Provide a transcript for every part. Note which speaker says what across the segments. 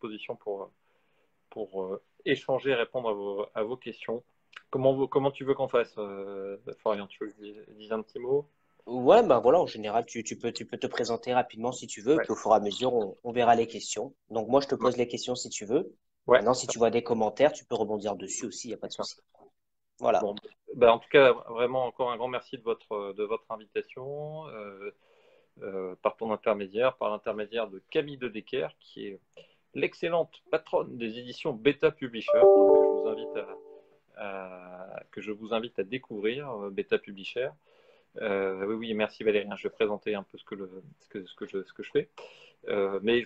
Speaker 1: disposition pour échanger et répondre à vos questions. Comment tu veux qu'on fasse, Florian? Tu veux que je dise un petit mot?
Speaker 2: Ouais, ben voilà, en général, tu peux te présenter rapidement si tu veux,
Speaker 1: Ouais.
Speaker 2: puis au fur et à mesure, on verra les questions. Donc moi, je te pose les questions si tu veux.
Speaker 1: Ouais.
Speaker 2: Maintenant, si tu vois des commentaires, tu peux rebondir dessus aussi, il n'y a pas de
Speaker 1: D'accord.
Speaker 2: souci. Voilà.
Speaker 1: Bon, bah, en tout cas, vraiment encore un grand merci de votre invitation, par ton intermédiaire, par l'intermédiaire de Camille de Decker, qui est l'excellente patronne des éditions Beta Publisher, que je vous invite à découvrir, Beta Publisher. Oui, oui, merci Valérie. Je vais présenter un peu ce que je fais. Mais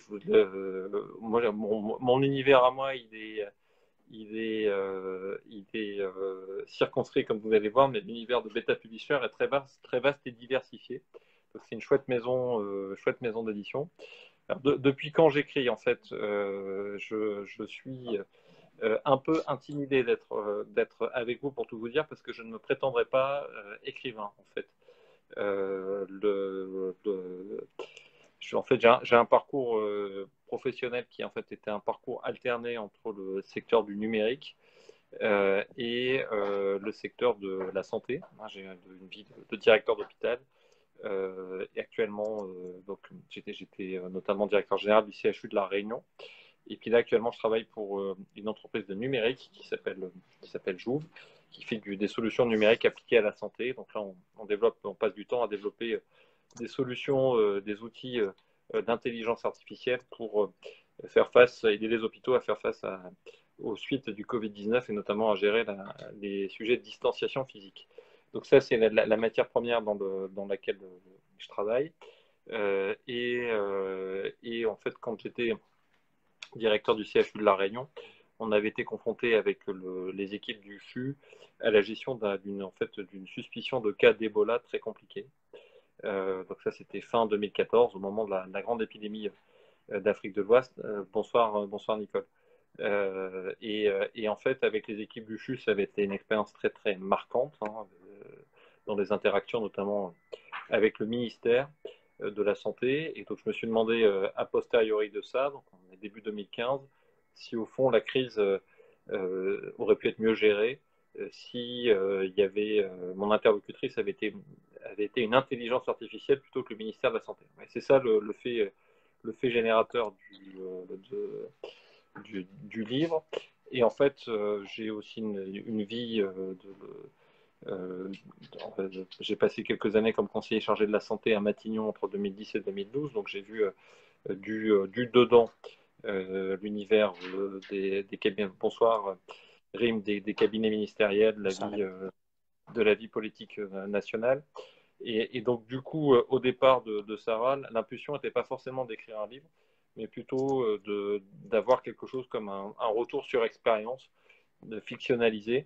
Speaker 1: moi, mon univers à moi, il est circonscrit, comme vous allez voir, mais l'univers de Beta Publisher est très vaste et diversifié. Donc, c'est une chouette maison d'édition. Depuis quand j'écris, en fait, je suis un peu intimidé d'être avec vous pour tout vous dire, parce que je ne me prétendrai pas écrivain, en fait. En fait, j'ai un parcours professionnel qui en fait était un parcours alterné entre le secteur du numérique et le secteur de la santé. J'ai une vie de directeur d'hôpital et actuellement, donc j'étais notamment directeur général du CHU de la Réunion. Et puis là, actuellement, je travaille pour une entreprise de numérique qui s'appelle Jouve, qui fait des solutions numériques appliquées à la santé. Donc là, on passe du temps à développer des solutions, des outils d'intelligence artificielle pour aider les hôpitaux à faire face aux suites du Covid-19 et notamment à gérer les sujets de distanciation physique. Donc ça, c'est la matière première dans laquelle je travaille. Et en fait, quand j'étais directeur du CHU de La Réunion, on avait été confronté avec les équipes du CHU à la gestion d'une suspicion de cas d'Ebola très compliquée. Donc ça, c'était fin 2014, au moment de la grande épidémie d'Afrique de l'Ouest. Bonsoir Nicole. Et en fait, avec les équipes du CHU, ça avait été une expérience très très marquante, dans les interactions notamment avec le ministère de la Santé. Et donc je me suis demandé a posteriori de ça, donc on est début 2015, si au fond la crise aurait pu être mieux gérée si il y avait mon interlocutrice avait été une intelligence artificielle plutôt que le ministère de la Santé. C'est ça le fait générateur du livre. Et en fait, j'ai aussi une vie euh, j'ai passé quelques années comme conseiller chargé de la santé à Matignon entre 2010 et 2012, donc j'ai vu du dedans l'univers des cabinets. Bonsoir, Rime, des cabinets ministériels,
Speaker 2: Ça va.
Speaker 1: de la vie politique nationale. Et donc, du coup, au départ de Sarah, l'impulsion n'était pas forcément d'écrire un livre, mais plutôt d'avoir quelque chose comme un retour sur expérience, de fictionnaliser,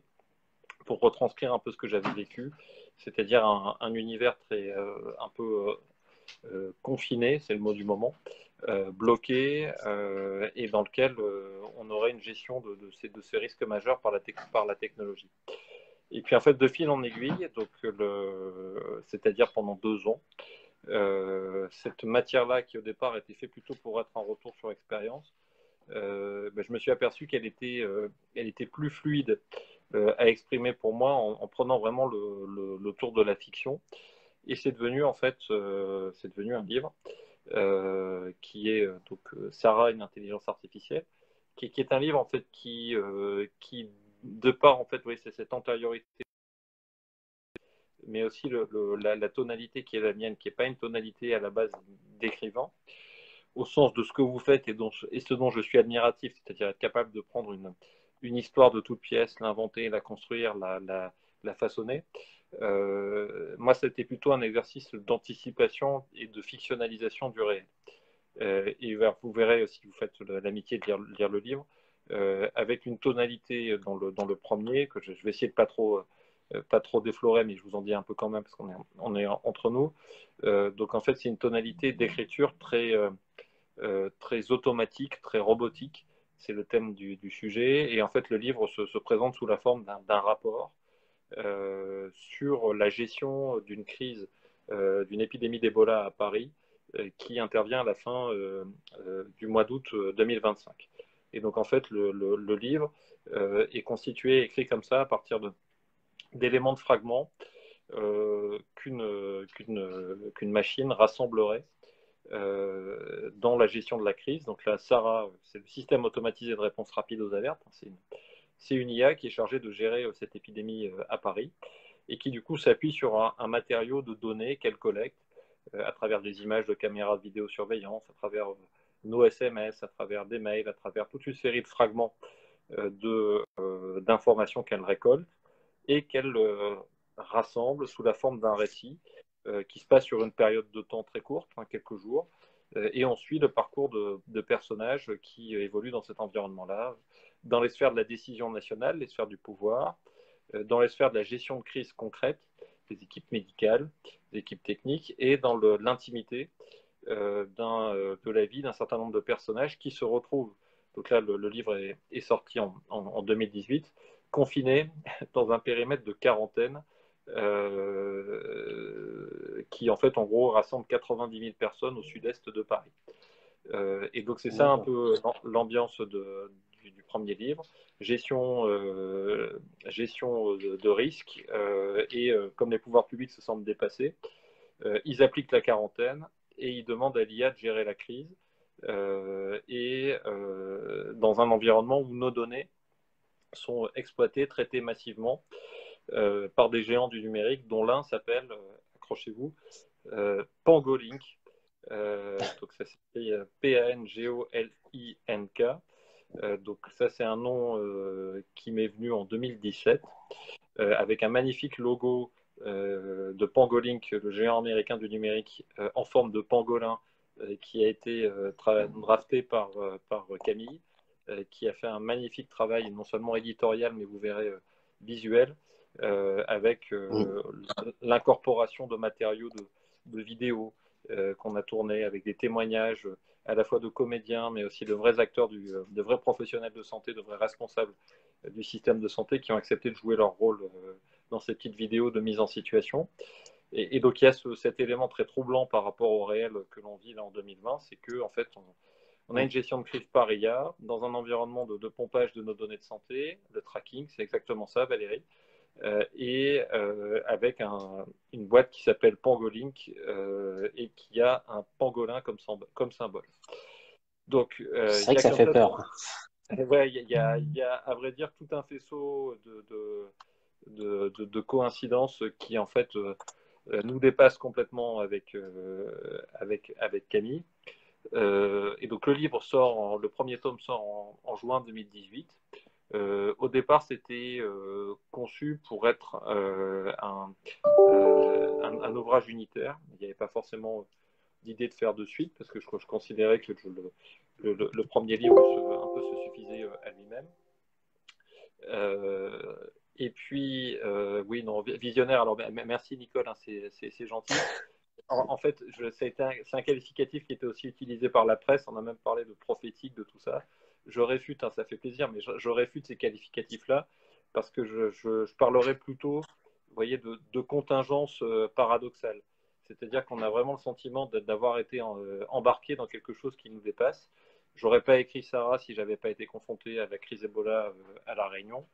Speaker 1: pour retranscrire un peu ce que j'avais vécu, c'est-à-dire un univers un peu confiné, c'est le mot du moment, bloqué, et dans lequel on aurait une gestion de ces risques majeurs par la technologie. Et puis en fait, de fil en aiguille, donc c'est-à-dire pendant 2 ans, cette matière-là qui au départ était faite plutôt pour être un retour sur expérience, je me suis aperçu elle était plus fluide à exprimer pour moi en prenant vraiment le tour de la fiction. Et c'est devenu en fait, c'est devenu un livre qui est Sarah, une intelligence artificielle, qui est un livre en fait qui de part en fait, oui, c'est cette antériorité, mais aussi la tonalité qui est la mienne, qui n'est pas une tonalité à la base d'écrivain, au sens de ce que vous faites et ce dont je suis admiratif, c'est-à-dire être capable de prendre une histoire de toute pièce, l'inventer, la construire, la façonner. Moi, c'était plutôt un exercice d'anticipation et de fictionnalisation du réel. Et vous verrez, si vous faites l'amitié de lire le livre, avec une tonalité dans le premier, que je vais essayer de pas trop déflorer, mais je vous en dis un peu quand même, parce on est entre nous. Donc en fait, c'est une tonalité d'écriture très automatique, très robotique. C'est le thème du sujet. Et en fait, le livre se présente sous la forme d'un rapport sur la gestion d'une crise, d'une épidémie d'Ebola à Paris, qui intervient à la fin du mois d'août 2025. Et donc, en fait, le livre est constitué, écrit comme ça, à partir d'éléments de fragments qu'une machine rassemblerait dans la gestion de la crise. Donc là, SARA, c'est le système automatisé de réponse rapide aux alertes. C'est une IA qui est chargée de gérer cette épidémie à Paris et qui du coup s'appuie sur un matériau de données qu'elle collecte à travers des images de caméras de vidéosurveillance, à travers nos SMS, à travers des mails, à travers toute une série de fragments d'informations qu'elle récolte et qu'elle rassemble sous la forme d'un récit qui se passe sur une période de temps très courte, quelques jours, et on suit le parcours de personnages qui évoluent dans cet environnement-là, dans les sphères de la décision nationale, les sphères du pouvoir, dans les sphères de la gestion de crise concrète, des équipes médicales, des équipes techniques, et dans l'intimité de la vie d'un certain nombre de personnages qui se retrouvent. Donc là, le livre est sorti en 2018, confinés dans un périmètre de quarantaine qui, en fait, en gros, rassemble 90 000 personnes au sud-est de Paris. Et donc, c'est ça un peu l'ambiance du premier livre. Gestion de risque. Et comme les pouvoirs publics se semblent dépassés, ils appliquent la quarantaine et ils demandent à l'IA de gérer la crise. Dans un environnement où nos données sont exploitées, traitées massivement par des géants du numérique, dont l'un s'appelle, accrochez-vous, Pangolink. Donc ça s'écrit Pangolink. Donc ça c'est un nom qui m'est venu en 2017 avec un magnifique logo de Pangolink, le géant américain du numérique, en forme de pangolin qui a été drafté par Camille, qui a fait un magnifique travail, non seulement éditorial, mais vous verrez visuel, avec l'incorporation de matériaux de vidéos qu'on a tournés, avec des témoignages à la fois de comédiens, mais aussi de vrais acteurs, de vrais professionnels de santé, de vrais responsables du système de santé qui ont accepté de jouer leur rôle dans ces petites vidéos de mise en situation. Et donc il y a cet élément très troublant par rapport au réel que l'on vit là en 2020, c'est que en fait on a une gestion de crise par IA dans un environnement de pompage de nos données de santé, de tracking, c'est exactement ça Valérie, avec une boîte qui s'appelle Pangolink et qui a un pangolin comme symbole. Donc
Speaker 2: c'est vrai que ça fait peur.
Speaker 1: Ouais, il y a, à vrai dire, tout un faisceau de coïncidences qui, en fait, nous dépassent complètement avec Camille. Et donc, le premier tome sort en juin 2018. Au départ, c'était conçu pour être un ouvrage unitaire. Il n'y avait pas forcément d'idée de faire de suite parce que je considérais que le premier livre un peu se suffisait à lui-même. Et puis, oui, non, visionnaire, alors merci Nicole, hein, c'est gentil. En fait, c'est un qualificatif qui était aussi utilisé par la presse, on a même parlé de prophétique, de tout ça. Je réfute, hein, ça fait plaisir, mais je réfute ces qualificatifs-là parce que je parlerai plutôt, vous voyez, de contingence paradoxale. C'est-à-dire qu'on a vraiment le sentiment d'avoir été embarqué dans quelque chose qui nous dépasse. J'aurais pas écrit Sarah si j'avais pas été confronté à la crise Ebola à La Réunion.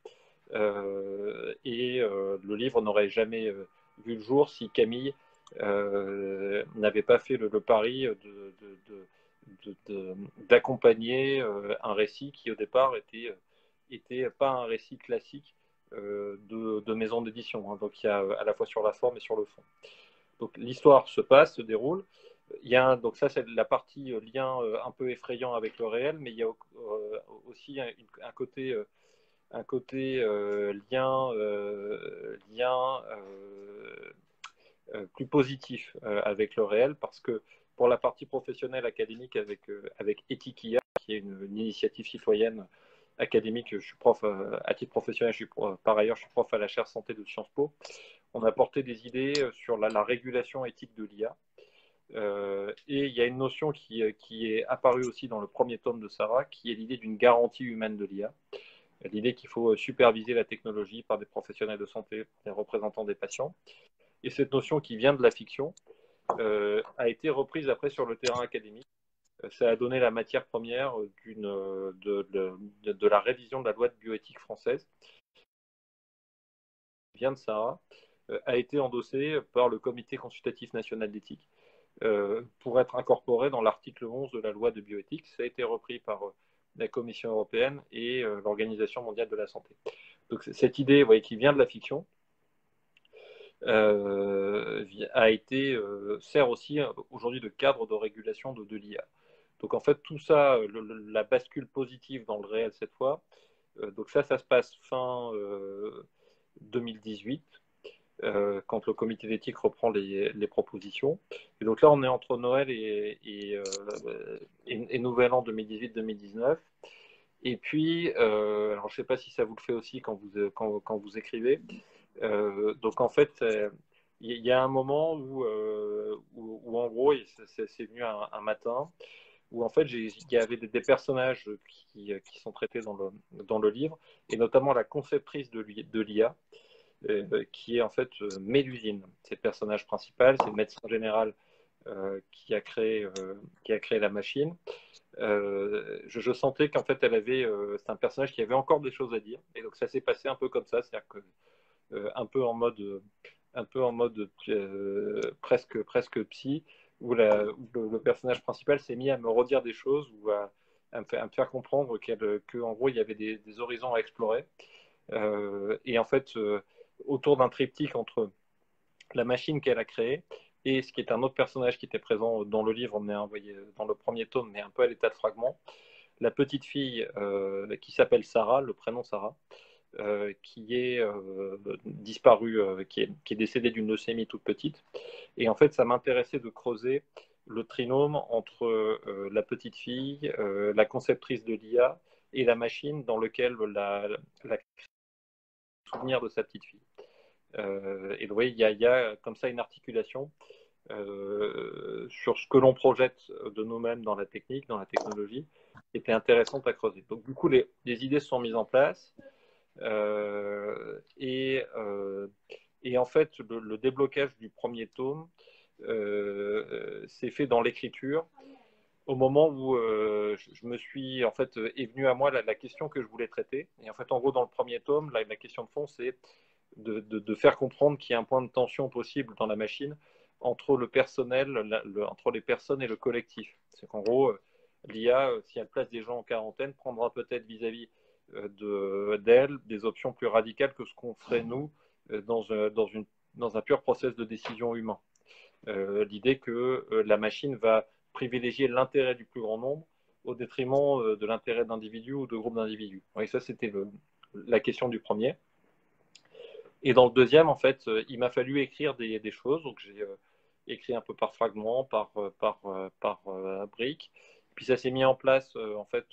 Speaker 1: Le livre n'aurait jamais vu le jour si Camille n'avait pas fait le pari d'accompagner un récit qui au départ était pas un récit classique de maison d'édition. Hein. Donc il y a à la fois sur la forme et sur le fond. Donc l'histoire se déroule. Donc ça c'est la partie lien un peu effrayant avec le réel, mais il y a aussi un côté lien plus positif avec le réel, parce que pour la partie professionnelle académique avec Ethikia, qui est une initiative citoyenne académique, je suis prof à titre professionnel, par ailleurs je suis prof à la chaire santé de Sciences Po. On a porté des idées sur la régulation éthique de l'IA. Et il y a une notion qui est apparue aussi dans le premier tome de Sarah, qui est l'idée d'une garantie humaine de l'IA. L'idée qu'il faut superviser la technologie par des professionnels de santé, des représentants des patients. Et cette notion qui vient de la fiction a été reprise après sur le terrain académique. ça a donné la matière première de la révision de la loi de bioéthique française, qui vient de Sarah, a été endossée par le Comité consultatif national d'éthique pour être incorporé dans l'article 11 de la loi de bioéthique. Ça a été repris par la Commission européenne et l'Organisation mondiale de la santé. Donc cette idée, vous voyez, qui vient de la fiction, sert aussi aujourd'hui de cadre de régulation de l'IA. Donc en fait, tout ça, la bascule positive dans le réel cette fois, donc ça se passe fin 2018, quand le comité d'éthique reprend les propositions. Et donc là, on est entre Noël et Nouvel An 2018-2019. Et puis, alors je ne sais pas si ça vous le fait aussi quand vous écrivez. Donc en fait, il y a un moment où en gros, c'est venu un matin, où en fait, il y avait des personnages qui sont traités dans le livre, et notamment la conceptrice de l'IA, qui est en fait Mélusine. C'est le personnage principal, c'est le médecin général qui a créé la machine. Je sentais qu'en fait, c'est un personnage qui avait encore des choses à dire, et donc ça s'est passé un peu comme ça, c'est-à-dire que un peu en mode presque psy, où le personnage principal s'est mis à me redire des choses ou à me faire comprendre qu'en gros il y avait des horizons à explorer. Et en fait, autour d'un triptyque entre la machine qu'elle a créée et ce qui est un autre personnage qui était présent dans le livre, mais envoyé dans le premier tome, mais un peu à l'état de fragment, la petite fille qui s'appelle Sarah, le prénom Sarah, qui est disparue, qui est décédée d'une leucémie toute petite. Et en fait, ça m'intéressait de creuser le trinôme entre la petite fille, la conceptrice de l'IA et la machine dans lequel la souvenir de sa petite fille. Et vous voyez, il y a comme ça une articulation sur ce que l'on projette de nous-mêmes dans la technique, dans la technologie, qui était intéressante à creuser. Donc du coup, les idées se sont mises en place. Et en fait, le déblocage du premier tome s'est fait dans l'écriture au moment où je me suis, en fait, est venue à moi la question que je voulais traiter. Et en fait, en gros, dans le premier tome, la question de fond, c'est de faire comprendre qu'il y a un point de tension possible dans la machine entre le personnel, entre les personnes et le collectif. C'est qu'en gros, l'IA, si elle place des gens en quarantaine, prendra peut-être vis-à-vis d'elle des options plus radicales que ce qu'on ferait nous dans un pur process de décision humain. L'idée que la machine va privilégier l'intérêt du plus grand nombre au détriment de l'intérêt d'individus ou de groupes d'individus. Et ça, c'était la question du premier. Et dans le deuxième, en fait, il m'a fallu écrire des choses. Donc, j'ai écrit un peu par fragments, par briques. Puis ça s'est mis en place, en fait,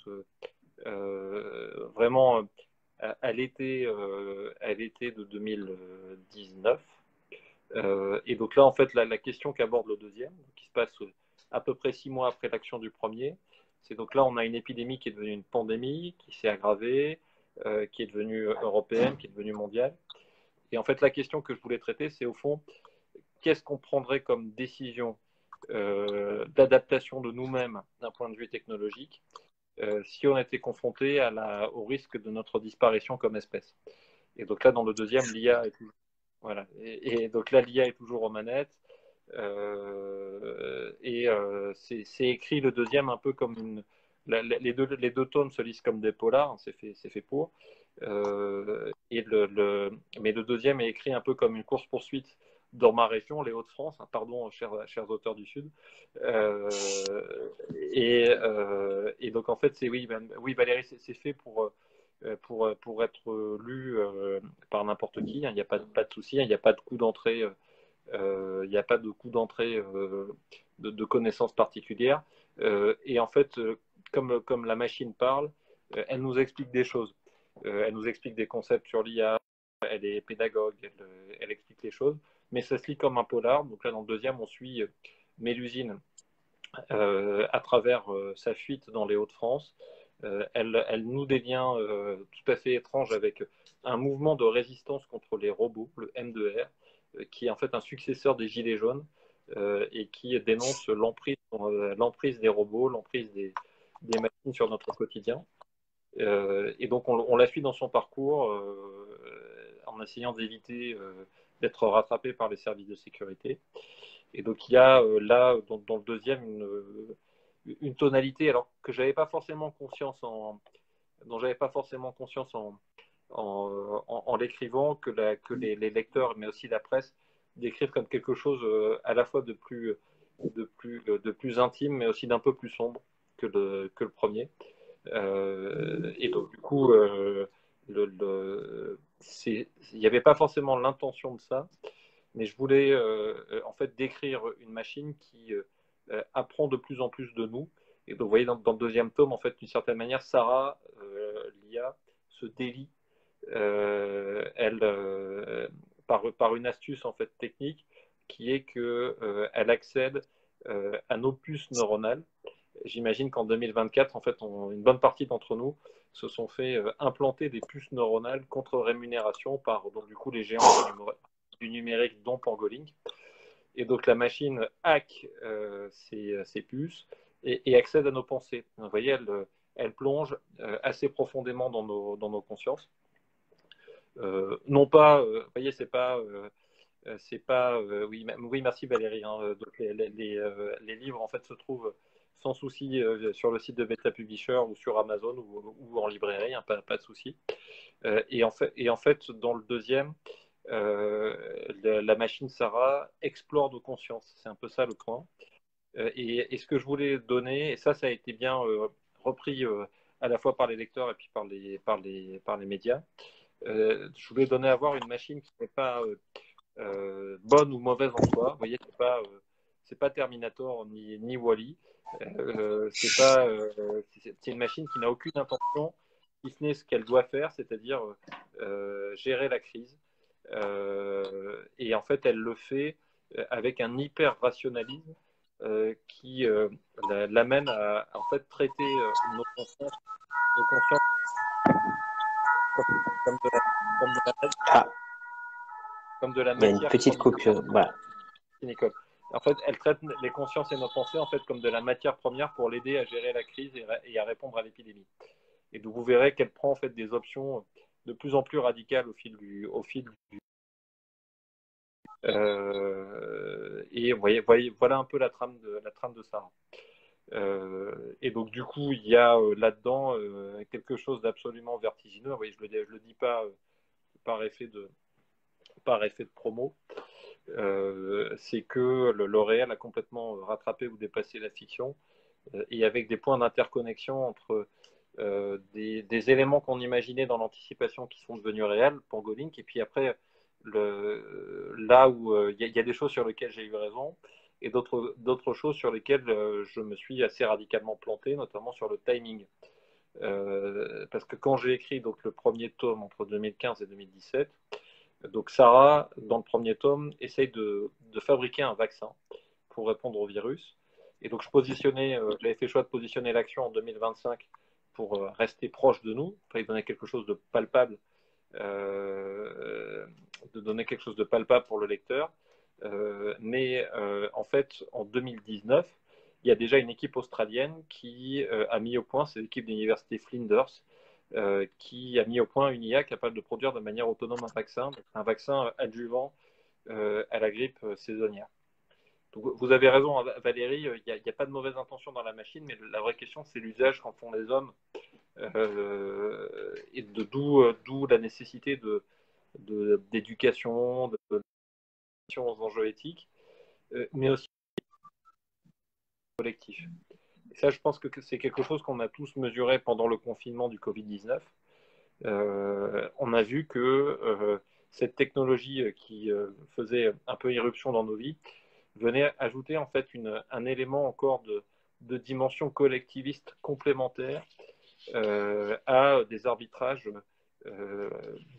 Speaker 1: vraiment à l'été de 2019. Et donc là, en fait, la question qu'aborde le deuxième, qui se passe à peu près 6 mois après l'action du premier, c'est donc là, on a une épidémie qui est devenue une pandémie, qui s'est aggravée, qui est devenue européenne, qui est devenue mondiale. Et en fait, la question que je voulais traiter, c'est au fond, qu'est-ce qu'on prendrait comme décision d'adaptation de nous-mêmes d'un point de vue technologique si on était confronté au risque de notre disparition comme espèce. Et donc là, dans le deuxième, l'IA est toujours, voilà. Et donc là, l'IA est toujours aux manettes. C'est écrit le deuxième un peu comme les deux tomes se lisent comme des polars, hein, c'est fait pour. Mais le deuxième est écrit un peu comme une course-poursuite dans ma région, les Hauts-de-France, hein, pardon, chers auteurs du Sud. Et donc en fait, oui Valérie, c'est fait pour être lu par n'importe qui. Il n'y a pas de souci, il n'y a pas de coût d'entrée. Il n'y a pas de coût d'entrée de connaissances particulières. Et en fait, comme la machine parle, elle nous explique des choses. Elle nous explique des concepts sur l'IA, elle est pédagogue, elle explique les choses, mais ça se lit comme un polar. Donc là, dans le deuxième, on suit Mélusine à travers sa fuite dans les Hauts-de-France. Elle noue des liens tout à fait étranges avec un mouvement de résistance contre les robots, le M2R, qui est en fait un successeur des Gilets jaunes, et qui dénonce l'emprise des robots, l'emprise des machines sur notre quotidien. Et donc on la suit dans son parcours en essayant d'éviter d'être rattrapé par les services de sécurité. Et donc il y a là dans le deuxième une tonalité alors que j'avais pas forcément conscience dont j'avais pas forcément conscience en l'écrivant, que les lecteurs, mais aussi la presse, décrivent comme quelque chose à la fois de plus intime, mais aussi d'un peu plus sombre que le premier. Et donc, du coup, il n'y avait pas forcément l'intention de ça, mais je voulais en fait décrire une machine qui apprend de plus en plus de nous. Et donc, vous voyez, dans le deuxième tome, en fait, d'une certaine manière, Sarah, l'IA, se délie elle, par une astuce en fait technique qui est que elle accède à nos puces neuronales. J'imagine qu'en 2024, en fait, une bonne partie d'entre nous se sont fait implanter des puces neuronales contre rémunération par donc, du coup les géants du numérique, dont Pangolink. Et donc la machine hack ces puces et accède à nos pensées. Vous voyez, elle plonge assez profondément dans nos consciences. Non pas, vous voyez, c'est pas, oui, oui, merci Valérie. Hein, donc les livres en fait se trouvent sans souci sur le site de Beta Publisher ou sur Amazon ou en librairie, hein, pas de souci. Et en fait, dans le deuxième, la machine Sarah explore nos consciences. C'est un peu ça le point. Et ce que je voulais donner, et ça a été bien repris à la fois par les lecteurs et puis par les médias. Je voulais donner à voir une machine qui n'est pas bonne ou mauvaise en soi. Vous voyez, c'est pas Terminator ni Wall-E. C'est une machine qui n'a aucune intention, si ce n'est ce qu'elle doit faire, c'est-à-dire gérer la crise. Et en fait, elle le fait avec un hyper rationalisme qui l'amène à en fait traiter nos consciences comme de la, comme de la,
Speaker 2: Ah,
Speaker 1: comme de la
Speaker 2: il y a une
Speaker 1: matière
Speaker 2: petite
Speaker 1: première.
Speaker 2: coupure. Voilà.
Speaker 1: Nicole. En fait, elle traite les consciences et nos pensées en fait comme de la matière première pour l'aider à gérer la crise et à répondre à l'épidémie. Et donc vous verrez qu'elle prend en fait des options de plus en plus radicales au fil du et voilà un peu la trame de Sarah. Et donc du coup, il y a là-dedans quelque chose d'absolument vertigineux. Vous voyez, je le dis pas par effet de promo. C'est que le réel a complètement rattrapé ou dépassé la fiction, et avec des points d'interconnexion entre des éléments qu'on imaginait dans l'anticipation qui sont devenus réels, Pangolink, et puis après, là où y a des choses sur lesquelles j'ai eu raison, et d'autres choses sur lesquelles je me suis assez radicalement planté, notamment sur le timing. Parce que quand j'ai écrit donc, le premier tome entre 2015 et 2017, donc Sarah, dans le premier tome, essaye de fabriquer un vaccin pour répondre au virus. Et donc j'avais fait le choix de positionner l'action en 2025 pour rester proche de nous, pour lui donner quelque chose de palpable, pour le lecteur. Mais en fait, en 2019, il y a déjà une équipe australienne qui a mis au point, c'est l'équipe de l'université Flinders, qui a mis au point une IA capable de produire de manière autonome un vaccin adjuvant à la grippe saisonnière. Donc, vous avez raison, Valérie, il n'y a pas de mauvaise intention dans la machine, mais la vraie question, c'est l'usage qu'en font les hommes, et d'où la nécessité d'éducation, aux enjeux éthiques, mais aussi collectif. Et ça, je pense que c'est quelque chose qu'on a tous mesuré pendant le confinement du Covid-19. On a vu que cette technologie qui faisait un peu irruption dans nos vies venait ajouter en fait un élément encore de dimension collectiviste complémentaire à des arbitrages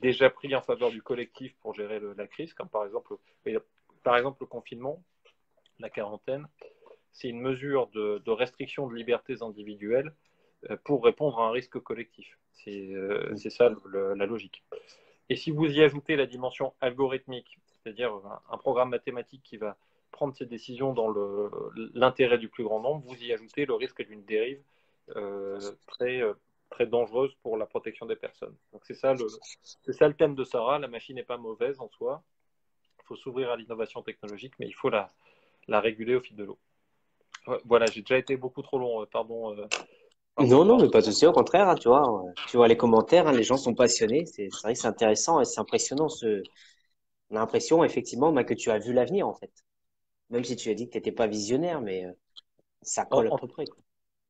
Speaker 1: déjà pris en faveur du collectif pour gérer la crise, comme par exemple le confinement, la quarantaine. C'est une mesure de restriction de libertés individuelles pour répondre à un risque collectif. C'est ça la logique. Et si vous y ajoutez la dimension algorithmique, c'est-à-dire un programme mathématique qui va prendre ces décisions dans l'intérêt du plus grand nombre, vous y ajoutez le risque d'une dérive très, très dangereuse pour la protection des personnes. Donc c'est ça le thème de Sarah. La machine n'est pas mauvaise en soi. Il faut s'ouvrir à l'innovation technologique, mais il faut la réguler au fil de l'eau. Voilà, j'ai déjà été beaucoup trop long, pardon.
Speaker 2: Non, non, mais pas de souci, au contraire, hein, tu vois les commentaires, hein, les gens sont passionnés. C'est vrai que c'est intéressant et c'est impressionnant. On a l'impression, effectivement, bah, que tu as vu l'avenir, en fait. Même si tu as dit que tu n'étais pas visionnaire, mais ça
Speaker 1: En-
Speaker 2: colle à
Speaker 1: en-
Speaker 2: peu près, quoi.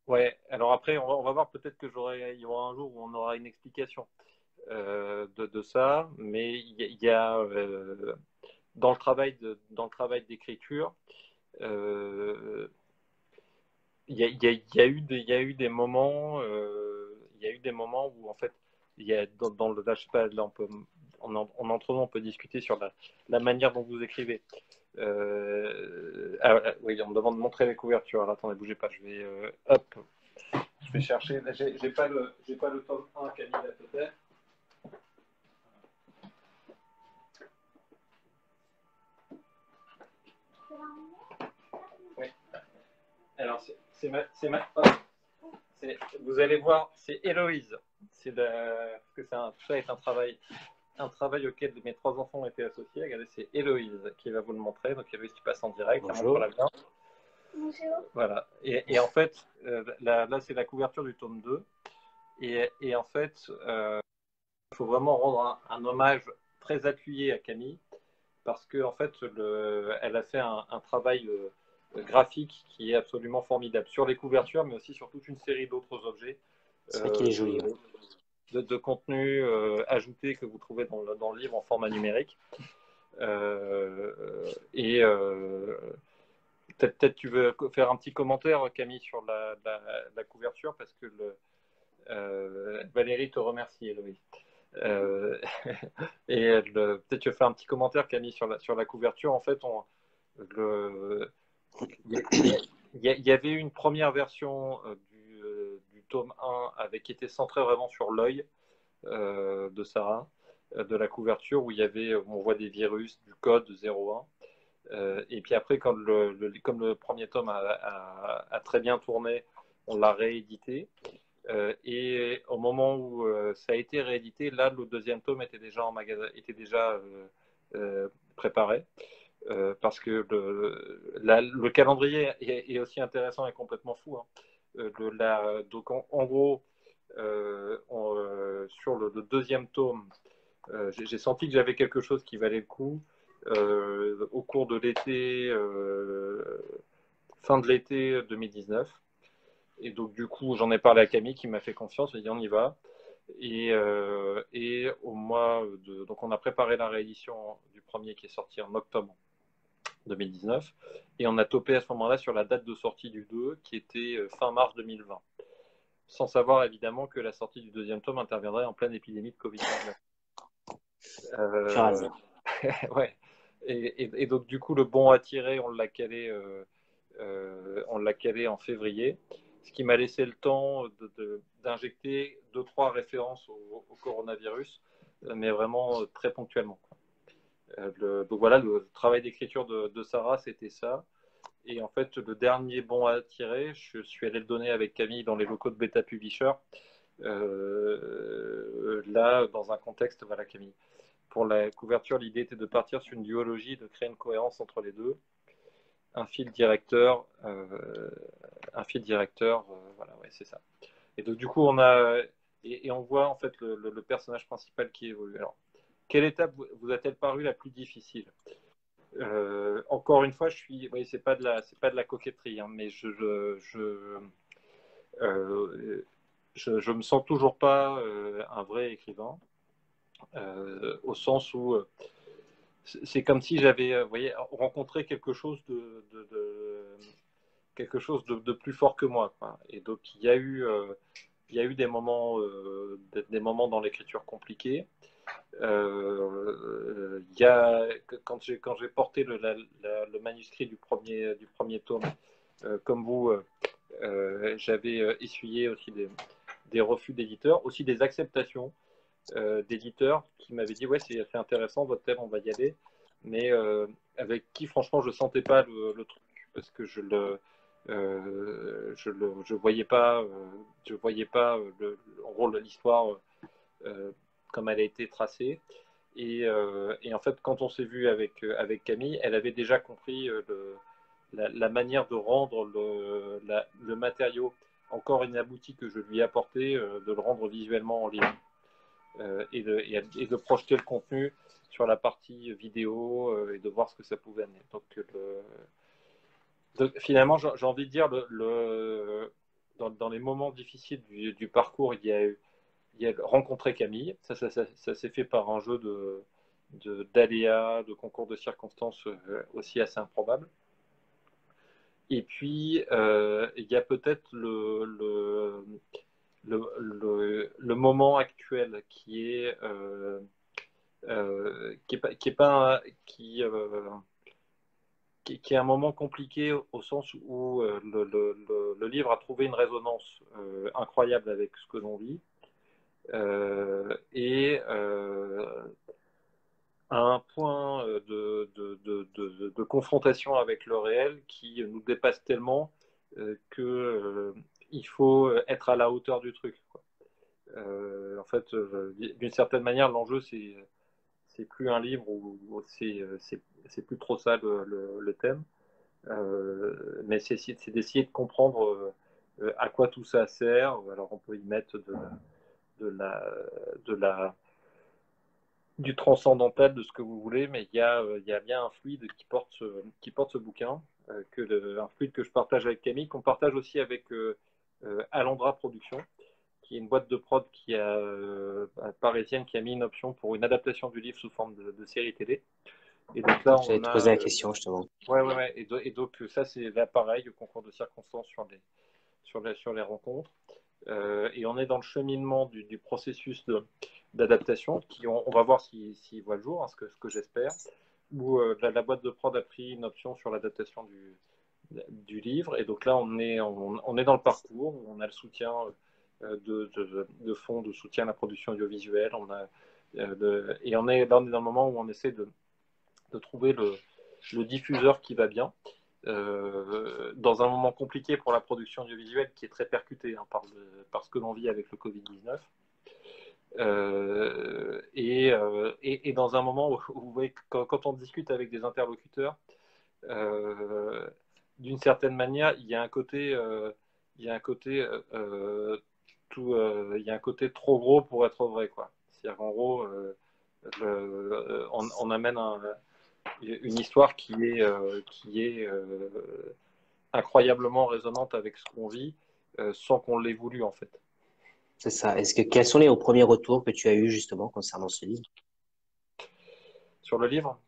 Speaker 1: ouais, alors après, on va voir, peut-être qu'il y aura un jour où on aura une explication de ça, mais il y a dans le travail d'écriture, euh, il y a eu des moments, il y a eu des moments où en fait, il y a dans le, là, je sais pas, là on peut, entre nous, on peut discuter sur la manière dont vous écrivez. Oui, on me demande de montrer les couvertures. Alors, attendez, bougez pas, hop, je vais chercher. J'ai pas le tome 1, Camille là peut-être. Oui. Alors, vous allez voir, c'est Héloïse. Parce que ça est un travail auquel mes trois enfants ont été associés. Regardez, c'est Héloïse qui va vous le montrer. Donc, Héloïse qui passe en direct.
Speaker 2: Bonjour.
Speaker 1: Voilà. Et en fait, là, c'est la couverture du tome 2. Et en fait, il faut vraiment rendre un hommage très appuyé à Camille parce que en fait, elle a fait un travail graphique qui est absolument formidable sur les couvertures, mais aussi sur toute une série d'autres objets
Speaker 2: C'est vrai qu'il est joli. Ouais.
Speaker 1: de contenu ajouté que vous trouvez dans le livre en format numérique. Et peut-être tu veux faire un petit commentaire, Camille, sur la couverture, parce que Valérie te remercie, Héloïse. Et peut-être tu veux faire un petit commentaire, Camille, sur la couverture. En fait, il y avait une première version du tome 1 qui était centrée vraiment sur l'œil de Sarah, de la couverture, où on voit des virus, du code 01. Et puis après, comme le premier tome a très bien tourné, on l'a réédité. Et au moment où ça a été réédité, là, le deuxième tome était déjà en magasin, était déjà préparé. Parce que le calendrier est aussi intéressant et complètement fou. Hein. Donc en gros, sur le deuxième tome, j'ai senti que j'avais quelque chose qui valait le coup. Au cours de l'été, fin de l'été 2019. Et donc, du coup, j'en ai parlé à Camille qui m'a fait confiance. Elle dit on y va. Et au mois de. Donc, on a préparé la réédition du premier qui est sorti en octobre 2019. Et on a topé à ce moment-là sur la date de sortie du 2 qui était fin mars 2020. Sans savoir évidemment que la sortie du deuxième tome interviendrait en pleine épidémie de Covid-19.
Speaker 2: Tu as raison.
Speaker 1: Ouais. Et donc, du coup, le bon à tirer, on l'a calé en février, ce qui m'a laissé le temps d'injecter 2-3 références au coronavirus, mais vraiment très ponctuellement. Donc voilà, le travail d'écriture de Sarah, c'était ça. Et en fait, le dernier bon à tirer, je suis allé le donner avec Camille dans les locaux de Beta Publisher. Là, dans un contexte, voilà, Camille. Pour la couverture, l'idée était de partir sur une duologie, de créer une cohérence entre les deux. Un fil directeur, voilà, ouais, c'est ça. Et donc, du coup, on voit en fait le personnage principal qui évolue. Alors, quelle étape vous a-t-elle paru la plus difficile? Encore une fois, oui, c'est pas de la coquetterie, hein, mais je me sens toujours pas un vrai écrivain, au sens où c'est comme si j'avais, vous voyez, rencontré quelque chose quelque chose de plus fort que moi, quoi. Et donc il y a eu des moments dans l'écriture compliqués. Quand j'ai porté le manuscrit du premier tome, comme vous, j'avais essuyé aussi des refus d'éditeurs, aussi des acceptations d'éditeurs qui m'avaient dit ouais, c'est intéressant votre thème, on va y aller, mais avec qui, franchement, je sentais pas le truc, parce que je voyais pas, en gros, l'histoire comme elle a été tracée. Et en fait, quand on s'est vu avec Camille, elle avait déjà compris la manière de rendre le matériau encore inabouti que je lui ai apporté, de le rendre visuellement en ligne, et de projeter le contenu sur la partie vidéo, et de voir ce que ça pouvait amener. Donc finalement, j'ai envie de dire, dans les moments difficiles du parcours, il y a rencontré Camille. Ça s'est fait par un jeu d'aléas, de concours de circonstances, aussi assez improbable. Et puis, il y a peut-être le moment actuel qui est un moment compliqué, au sens où le livre a trouvé une résonance incroyable avec ce que l'on vit, et à un point de confrontation avec le réel qui nous dépasse tellement, que il faut être à la hauteur du truc, quoi. En fait, d'une certaine manière, l'enjeu, c'est plus un livre, ou c'est plus trop ça le thème, mais c'est d'essayer de comprendre à quoi tout ça sert. Alors on peut y mettre de la, de la, du transcendantal, de ce que vous voulez, mais il y a bien un fluide qui porte ce bouquin, un fluide que je partage avec Camille, qu'on partage aussi avec Alandra Productions, qui est une boîte de prod parisienne, qui a mis une option pour une adaptation du livre sous forme de série télé. Et donc là,
Speaker 2: J'allais
Speaker 1: on
Speaker 2: te
Speaker 1: a.
Speaker 2: poser la question, justement.
Speaker 1: Ouais, ouais, ouais. Et donc, ça, c'est là pareil, le concours de circonstances sur les rencontres. Et on est dans le cheminement du processus d'adaptation, on va voir s'il voit le jour, hein, ce que j'espère, où la boîte de prod a pris une option sur l'adaptation du livre. Et donc là, on est dans le parcours, où on a le soutien de fonds de soutien à la production audiovisuelle. Et on est dans le moment où on essaie de trouver le diffuseur qui va bien, dans un moment compliqué pour la production audiovisuelle, qui est très percutée, hein, par ce que l'on vit avec le Covid-19. Et dans un moment où vous voyez, quand on discute avec des interlocuteurs, d'une certaine manière, il y a un côté, il y a un côté, il y a un côté trop gros pour être vrai, quoi. C'est-à-dire qu'en gros, on amène une histoire qui est incroyablement résonante avec ce qu'on vit, sans qu'on l'ait voulu, en fait.
Speaker 2: C'est ça. Quels sont les premiers retours que tu as eus, justement, concernant ce livre?
Speaker 1: Sur le livre,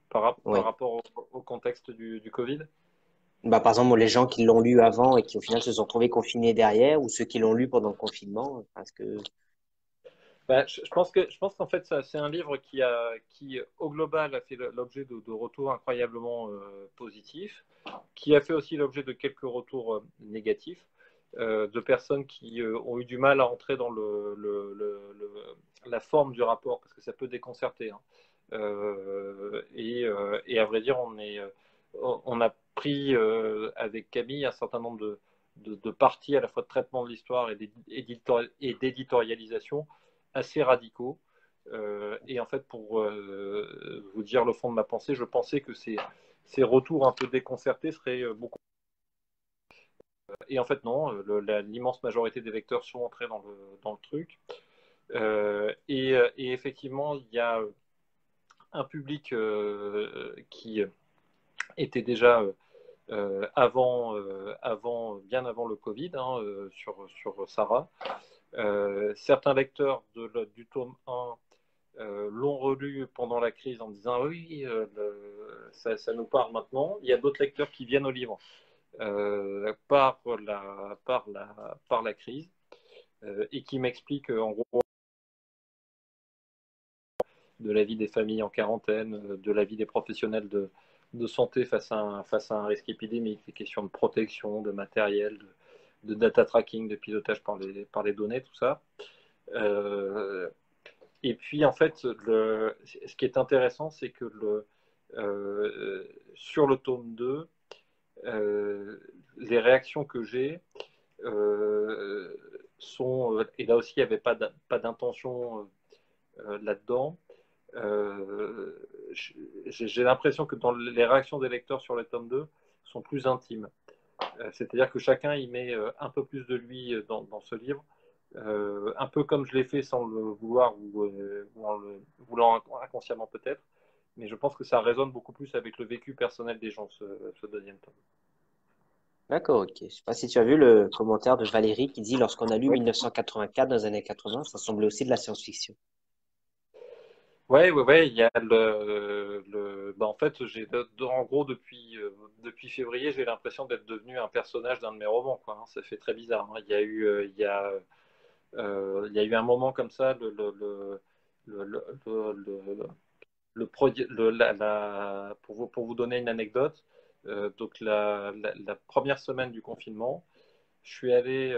Speaker 1: par
Speaker 2: Oui.
Speaker 1: rapport au contexte du Covid.
Speaker 2: Bah, par exemple, les gens qui l'ont lu avant et qui, au final, se sont trouvés confinés derrière, ou ceux qui l'ont lu pendant le confinement, parce que
Speaker 1: Bah, je pense qu'en fait, c'est un livre qui, au global, a fait l'objet de retours incroyablement positifs, qui a fait aussi l'objet de quelques retours négatifs, de personnes qui ont eu du mal à entrer dans la forme du rapport, parce que ça peut déconcerter, hein. Et à vrai dire, on a pris, avec Camille, un certain nombre de parties, à la fois de traitement de l'histoire et d'éditorialisation, assez radicaux. Et en fait, pour vous dire le fond de ma pensée, je pensais que ces retours un peu déconcertés seraient beaucoup. Et en fait, non, l'immense majorité des lecteurs sont entrés dans le truc. Et effectivement, il y a un public qui était déjà bien avant le Covid, hein, sur Sarah. Certains lecteurs du tome 1 l'ont relu pendant la crise en disant oui, ça nous parle maintenant. Il y a d'autres lecteurs qui viennent au livre par la crise, et qui m'expliquent, en gros, de la vie des familles en quarantaine, de la vie des professionnels de santé face à un risque épidémique, des questions de protection, de matériel, de data tracking, de pilotage par les données, tout ça. Et puis, en fait, ce qui est intéressant, c'est que sur le tome 2, les réactions que j'ai sont, et là aussi il n'y avait pas d'intention là-dedans, j'ai l'impression que dans les réactions des lecteurs sur le tome 2 sont plus intimes. C'est-à-dire que chacun y met un peu plus de lui dans ce livre, un peu comme je l'ai fait sans le vouloir ou en le voulant inconsciemment peut-être, mais je pense que ça résonne beaucoup plus avec le vécu personnel des gens, ce deuxième tome.
Speaker 2: D'accord, ok. Je sais pas si tu as vu le commentaire de Valérie qui dit lorsqu'on a lu
Speaker 1: Ouais,
Speaker 2: 1984 dans les années 80, ça semblait aussi de la science-fiction.
Speaker 1: ouais, il y a bah, en fait, en gros, depuis février, j'ai l'impression d'être devenu un personnage d'un de mes romans, quoi, hein. Ça fait très bizarre, hein. Il y a eu un moment comme ça, le, le, le, le- pour vous donner une anecdote, donc la première semaine du confinement, je suis allé,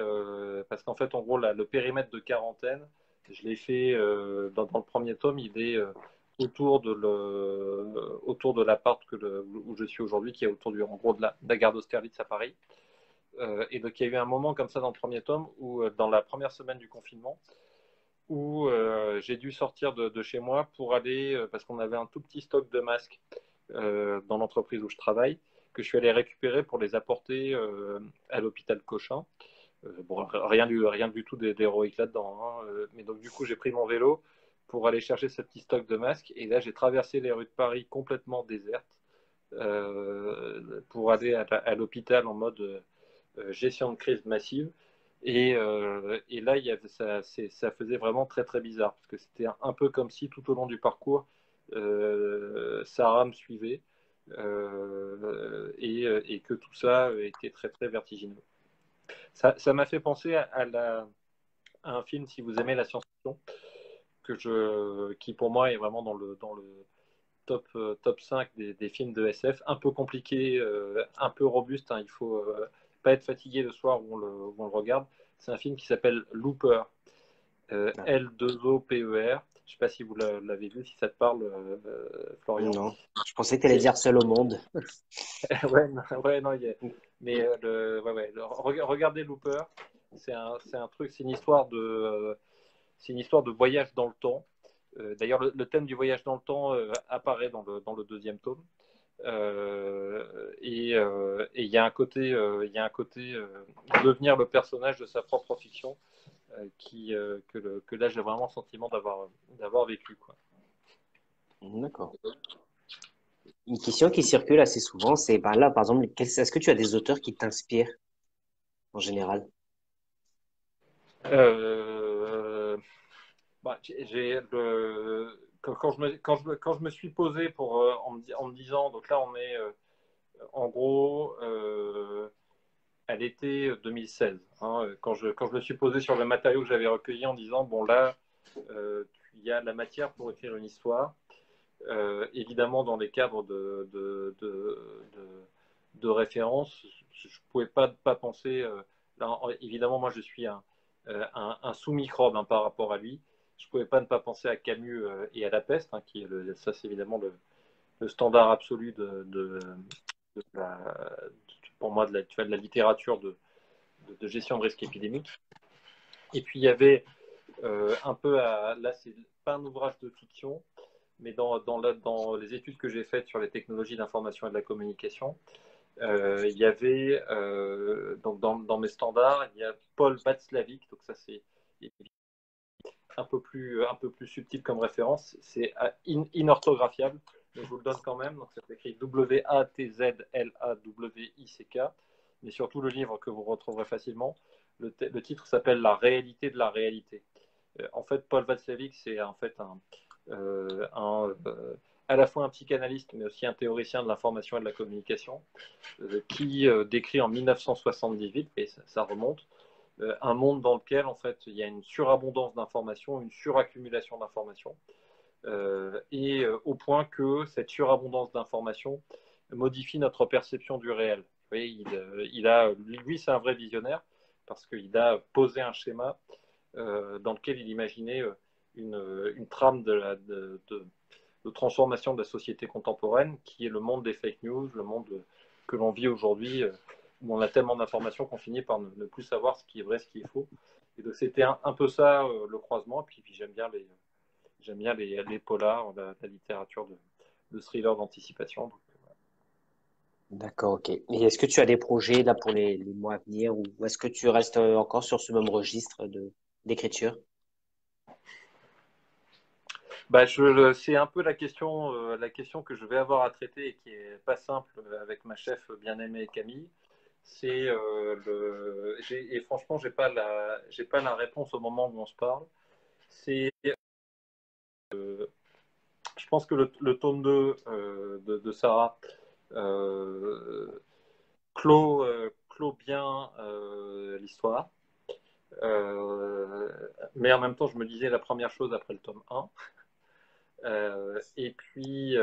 Speaker 1: parce qu'en fait, en gros, le périmètre de quarantaine, je l'ai fait dans le premier tome, il est autour de l'appart où je suis aujourd'hui, qui est autour en gros, de la gare d'Austerlitz à Paris. Et donc, il y a eu un moment comme ça dans le premier tome, où dans la première semaine du confinement, où j'ai dû sortir de chez moi pour aller, parce qu'on avait un tout petit stock de masques dans l'entreprise où je travaille, que je suis allé récupérer pour les apporter à l'hôpital Cochin. Bon, rien du tout d'héroïque là-dedans, hein. Mais donc, du coup, j'ai pris mon vélo pour aller chercher ce petit stock de masques. Et là, j'ai traversé les rues de Paris complètement désertes pour aller à l'hôpital en mode gestion de crise massive. Et là, ça faisait vraiment très très bizarre parce que c'était un peu comme si tout au long du parcours, Sarah me suivait et que tout ça était très très vertigineux. Ça m'a fait penser à un film, si vous aimez la science-fiction, qui pour moi est vraiment dans le top 5 des films de SF, un peu compliqué, un peu robuste, hein. Il faut pas être fatigué le soir où on le regarde. C'est un film qui s'appelle Looper,
Speaker 2: Ah,
Speaker 1: L2OPER. Je sais pas si vous l'avez vu, si ça te parle, Florian.
Speaker 2: non, je pensais que tu allais dire seul au monde.
Speaker 1: Ouais, non, ouais, non, mais regardez Looper. C'est un truc, c'est une histoire de voyage dans le temps. D'ailleurs, le thème du voyage dans le temps apparaît dans le deuxième tome. Et il y a un côté devenir le personnage de sa propre fiction que là j'ai vraiment le sentiment d'avoir vécu, quoi.
Speaker 2: D'accord. Une question qui circule assez souvent, c'est ben là, par exemple, est-ce que tu as des auteurs qui t'inspirent en général?
Speaker 1: Euh, Bah, quand je me suis posé en me disant, donc là on est en gros à l'été 2016, hein, quand je me suis posé sur le matériau que j'avais recueilli en disant, bon là, il y a la matière pour écrire une histoire, évidemment dans des cadres de référence, je ne pouvais pas penser, là, évidemment moi je suis un sous-microbe, hein, par rapport à lui, je ne pouvais pas ne pas penser à Camus et à La Peste, hein, ça c'est évidemment le standard absolu pour moi de la littérature de gestion de risque épidémique. Et puis il y avait un peu là c'est pas un ouvrage de fiction, mais dans les études que j'ai faites sur les technologies d'information et de la communication, il y avait donc dans mes standards, il y a Paul Václavic, donc ça c'est un peu plus subtil comme référence, c'est inorthographiable, mais je vous le donne quand même. Donc ça s'écrit Watzlawick, mais surtout le livre que vous retrouverez facilement. Le titre s'appelle La réalité de la réalité. En fait, Paul Václavic, c'est en fait à la fois un psychanalyste, mais aussi un théoricien de l'information et de la communication, qui décrit en 1978, et ça remonte, un monde dans lequel en fait il y a une surabondance d'informations, une suraccumulation d'informations, au point que cette surabondance d'informations modifie notre perception du réel. Vous voyez, lui, c'est un vrai visionnaire parce qu'il a posé un schéma dans lequel il imaginait une trame de transformation de la société contemporaine, qui est le monde des fake news, le monde que l'on vit aujourd'hui, où on a tellement d'informations qu'on finit par ne plus savoir ce qui est vrai, ce qui est faux. Et donc c'était un peu ça le croisement. Et puis j'aime bien les polars, la littérature de thriller d'anticipation.
Speaker 2: D'accord, ok. Et est-ce que tu as des projets là pour les mois à venir ou est-ce que tu restes encore sur ce même registre d'écriture?
Speaker 1: Bah, c'est un peu la question que je vais avoir à traiter et qui est pas simple avec ma chef bien-aimée Camille. Et franchement, j'ai pas la réponse au moment où on se parle. C'est, je pense que le tome 2 de Sarah euh, clôt bien l'histoire. Euh, mais en même temps, je me disais la première chose après le tome 1. Et puis,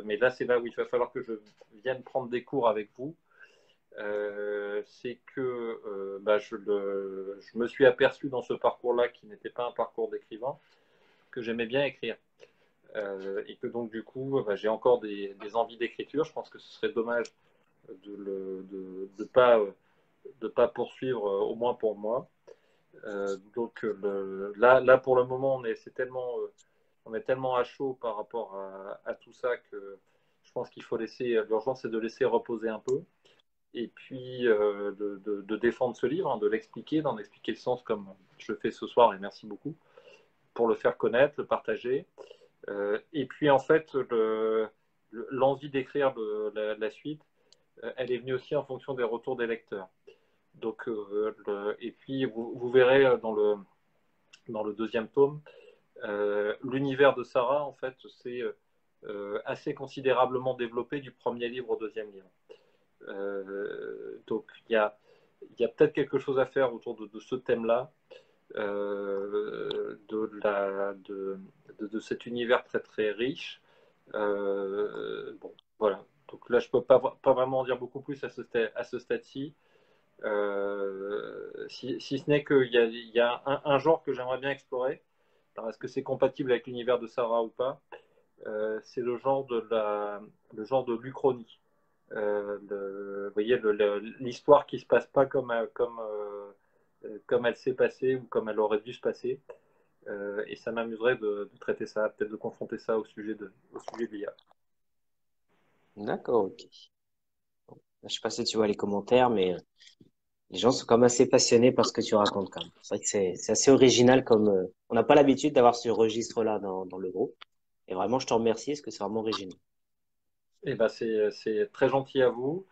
Speaker 1: mais là, c'est là où il va falloir que je vienne prendre des cours avec vous. C'est que bah, je me suis aperçu dans ce parcours-là, qui n'était pas un parcours d'écrivain, que j'aimais bien écrire. Et que donc, du coup, bah, j'ai encore des envies d'écriture. Je pense que ce serait dommage de pas poursuivre, au moins pour moi. Donc là, pour le moment, on est tellement à chaud par rapport à tout ça que je pense qu'il faut laisser, l'urgence c'est de laisser reposer un peu et puis de défendre ce livre, hein, de l'expliquer, d'en expliquer le sens comme je le fais ce soir et merci beaucoup pour le faire connaître, le partager. Et puis en fait, l'envie d'écrire la suite, elle est venue aussi en fonction des retours des lecteurs. Donc, et puis vous verrez dans le deuxième tome, l'univers de Sarah, en fait, c'est assez considérablement développé du premier livre au deuxième livre. Donc, il y a peut-être quelque chose à faire autour de ce thème-là, de cet univers très très riche. Bon, voilà. Donc là, je peux pas vraiment en dire beaucoup plus à ce stade-ci. Si ce n'est qu'il y a un genre que j'aimerais bien explorer. Alors, est-ce que c'est compatible avec l'univers de Sarah ou pas? C'est le genre de l'Uchronie. Vous voyez, l'histoire qui se passe pas comme elle s'est passée ou comme elle aurait dû se passer. Et ça m'amuserait de traiter ça, peut-être de confronter ça au sujet de l'IA.
Speaker 2: D'accord, ok. Je sais pas si tu vois les commentaires, mais les gens sont quand même assez passionnés par ce que tu racontes quand même. C'est vrai que c'est assez original comme on n'a pas l'habitude d'avoir ce registre-là dans le groupe. Et vraiment, je te remercie parce que c'est vraiment original.
Speaker 1: Eh ben, c'est très gentil à vous.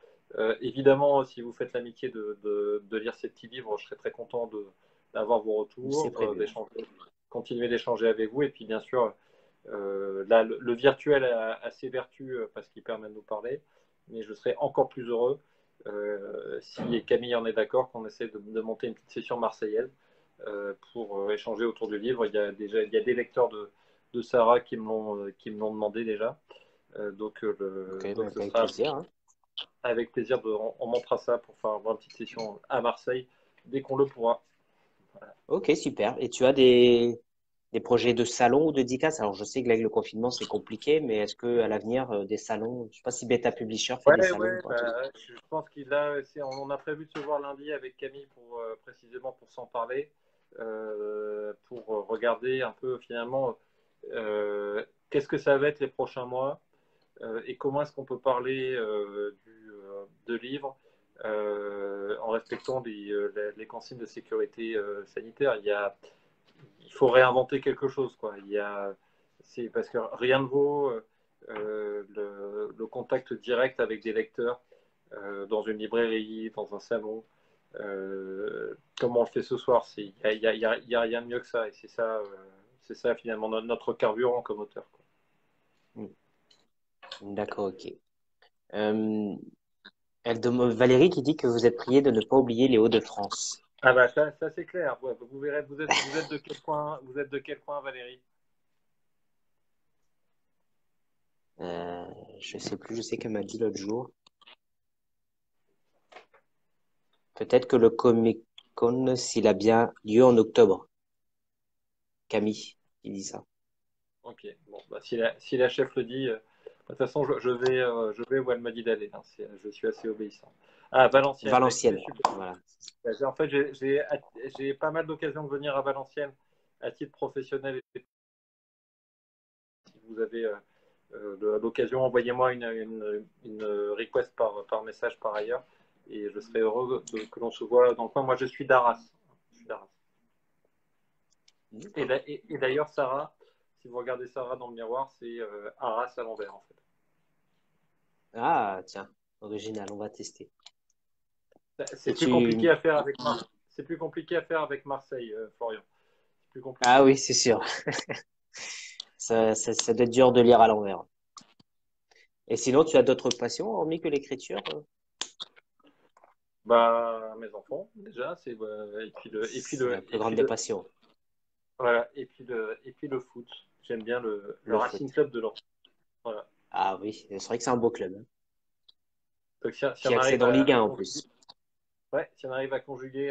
Speaker 1: Évidemment, si vous faites l'amitié de lire ces petits livres, je serai très content d'avoir vos
Speaker 2: C'est
Speaker 1: retours,
Speaker 2: prévu, hein.
Speaker 1: continuer d'échanger avec vous. Et puis, bien sûr, là, le virtuel a ses vertus parce qu'il permet de nous parler. Mais je serais encore plus heureux si Camille en est d'accord qu'on essaie de monter une petite session marseillaise pour échanger autour du livre. Il y a des lecteurs de Sarah qui me l'ont demandé déjà.
Speaker 2: Ok,
Speaker 1: Donc
Speaker 2: bah,
Speaker 1: ce
Speaker 2: avec
Speaker 1: sera
Speaker 2: plaisir, hein.
Speaker 1: avec plaisir on montera ça pour faire une petite session à Marseille dès qu'on le pourra. Voilà.
Speaker 2: Ok, super. Et tu as des projets de salon ou de dédicaces? Alors, je sais que avec le confinement, c'est compliqué, mais est-ce que à l'avenir, des salons, je sais pas si Beta Publisher fait des salons, toi, toi.
Speaker 1: Je pense on a prévu de se voir lundi avec Camille pour précisément pour s'en parler, pour regarder un peu finalement qu'est-ce que ça va être les prochains mois et comment est-ce qu'on peut parler de livres en respectant les consignes de sécurité sanitaire. Il faut réinventer quelque chose, quoi. C'est parce que rien ne vaut le contact direct avec des lecteurs dans une librairie, dans un salon. Comme on le fait ce soir, y a rien de mieux que ça. Et c'est ça finalement notre carburant comme auteur, quoi.
Speaker 2: D'accord, ok. Euh, Valérie qui dit que vous êtes prié de ne pas oublier les Hauts-de-France.
Speaker 1: Ah bah ça c'est clair. Vous verrez, vous êtes de quel coin, Valérie?
Speaker 2: Euh, je sais plus, je sais qu'elle m'a dit l'autre jour. Peut-être que le Comic Con, s'il a bien lieu en octobre. Camille, qui dit ça.
Speaker 1: Ok. Bon, bah, si la chef le dit, de toute façon, je vais où elle m'a dit d'aller. Hein. Je suis assez obéissant. Ah, Valenciennes. Bah, écoutez,
Speaker 2: Valenciennes.
Speaker 1: super.
Speaker 2: Voilà.
Speaker 1: En fait, j'ai pas mal d'occasions de venir à Valenciennes à titre professionnel. Si vous avez l'occasion, envoyez-moi une request par message par ailleurs. Et je serai heureux que l'on se voit dans le coin. Moi, je suis d'Arras. Je suis d'Arras. Et d'ailleurs, Sarah, si vous regardez Sarah dans le miroir, c'est Arras à l'envers, en fait.
Speaker 2: Ah, tiens, original, on va tester.
Speaker 1: C'est
Speaker 2: Et
Speaker 1: plus compliqué
Speaker 2: tu...
Speaker 1: à faire avec C'est plus compliqué à faire avec Marseille, Florian. C'est plus
Speaker 2: Ah
Speaker 1: compliqué.
Speaker 2: oui, c'est sûr. Ça doit être dur de lire à l'envers. Et sinon, tu as d'autres passions, hormis que l'écriture?
Speaker 1: Bah, mes enfants, déjà,
Speaker 2: C'est la plus grande des passions.
Speaker 1: voilà, et puis le foot. J'aime bien le
Speaker 2: Le
Speaker 1: Racing
Speaker 2: foot.
Speaker 1: Club de Lens. Voilà.
Speaker 2: Ah oui, c'est vrai que c'est un beau club, hein.
Speaker 1: Donc, si
Speaker 2: Qui
Speaker 1: on
Speaker 2: accède
Speaker 1: arrive
Speaker 2: en Ligue 1
Speaker 1: à
Speaker 2: en
Speaker 1: conjuguer,
Speaker 2: plus.
Speaker 1: ouais, si on arrive à conjuguer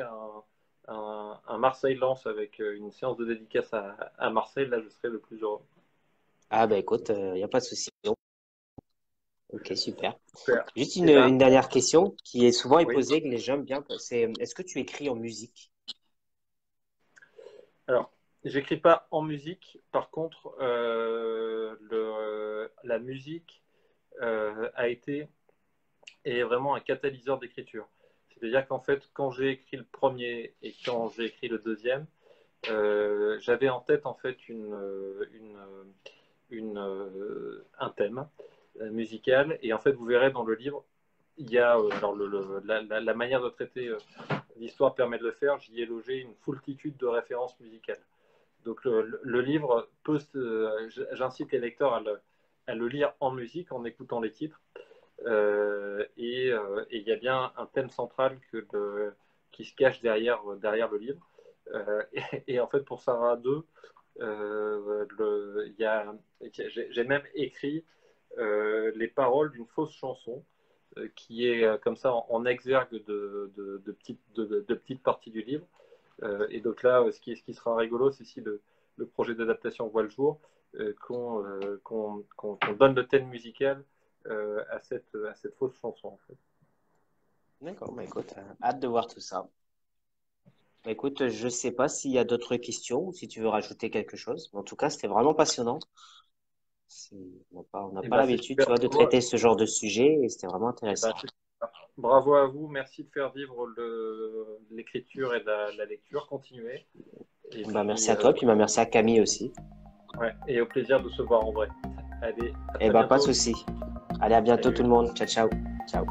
Speaker 1: un Marseille-Lens avec une séance de dédicace à Marseille, là, je serai le plus heureux.
Speaker 2: Ah ben écoute, il n'y a pas de souci. Ok, super.
Speaker 1: Super.
Speaker 2: Juste
Speaker 1: Eh ben,
Speaker 2: une dernière question qui est souvent
Speaker 1: oui.
Speaker 2: posée, que les gens aiment bien, c'est est-ce que tu écris en musique?
Speaker 1: Alors, j'écris pas en musique. Par contre, la musique a été est vraiment un catalyseur d'écriture. C'est-à-dire qu'en fait, quand j'ai écrit le premier et quand j'ai écrit le deuxième, j'avais en tête en fait un thème musical. Et en fait, vous verrez dans le livre, il y a alors la manière de traiter l'histoire permet de le faire. J'y ai logé une foultitude de références musicales. Donc le livre j'incite les lecteurs à le lire en musique, en écoutant les titres. Et il y a bien un thème central qui se cache derrière le livre. Et en fait, pour Sarah 2, j'ai même écrit les paroles d'une fausse chanson qui est comme ça en exergue de petites parties du livre. Et donc là, ce qui sera rigolo, c'est si le projet d'adaptation voit le jour, qu'on donne le thème musical à cette fausse chanson, en fait.
Speaker 2: D'accord, bah écoute, hâte de voir tout ça. Bah écoute, je sais pas s'il y a d'autres questions ou si tu veux rajouter quelque chose. Mais en tout cas, c'était vraiment passionnant. C'est- on n'a
Speaker 1: Et
Speaker 2: pas
Speaker 1: ben, c'est
Speaker 2: l'habitude,
Speaker 1: super.
Speaker 2: tu vois, de traiter ce genre de sujet et c'était vraiment
Speaker 1: Et ben,
Speaker 2: intéressant.
Speaker 1: c'est super. Bravo à vous. Merci de faire vivre l'écriture et la lecture. Continuez. Et
Speaker 2: Bah merci
Speaker 1: puis,
Speaker 2: à toi, puis bah merci à Camille aussi.
Speaker 1: ouais, et au plaisir de se voir en vrai. Allez, à
Speaker 2: Et
Speaker 1: très
Speaker 2: bah pas de
Speaker 1: bientôt.
Speaker 2: souci. Allez, à bientôt tout
Speaker 1: Salut.
Speaker 2: le monde. Ciao, ciao. Ciao.